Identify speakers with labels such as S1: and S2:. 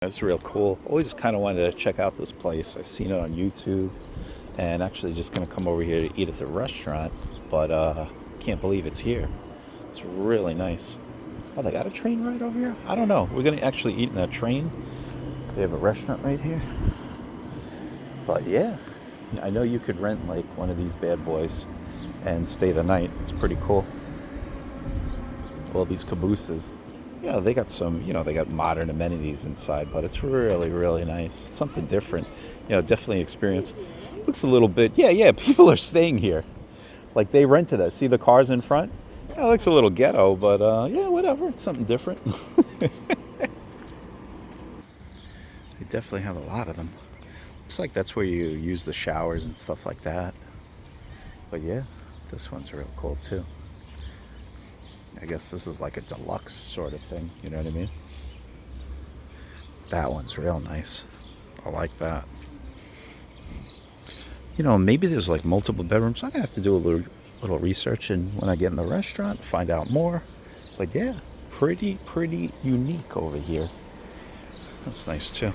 S1: That's real cool. Always kind of wanted to check out this place. I've seen it on YouTube, and actually just gonna come over here to eat at the restaurant, but can't believe it's here. It's really nice. Oh, they got a train right over here? I don't know. We're gonna actually eat in a train. They have a restaurant right here. But yeah, I know you could rent like one of these bad boys and stay the night. It's pretty cool. All these cabooses. They got some, they got modern amenities inside, but it's really, really nice. It's something different. Definitely experience. Looks a little bit, yeah, people are staying here. Like they rented us. See the cars in front? Yeah, it looks a little ghetto, but yeah, whatever. It's something different. They definitely have a lot of them. Looks like that's where you use the showers and stuff like that. But yeah, this one's real cool too. I guess this is like a deluxe sort of thing, you know what I mean? That one's real nice. I like that. Maybe there's like multiple bedrooms. I'm gonna have to do a little research, and when I get in the restaurant, find out more. But yeah, pretty unique over here. That's nice too.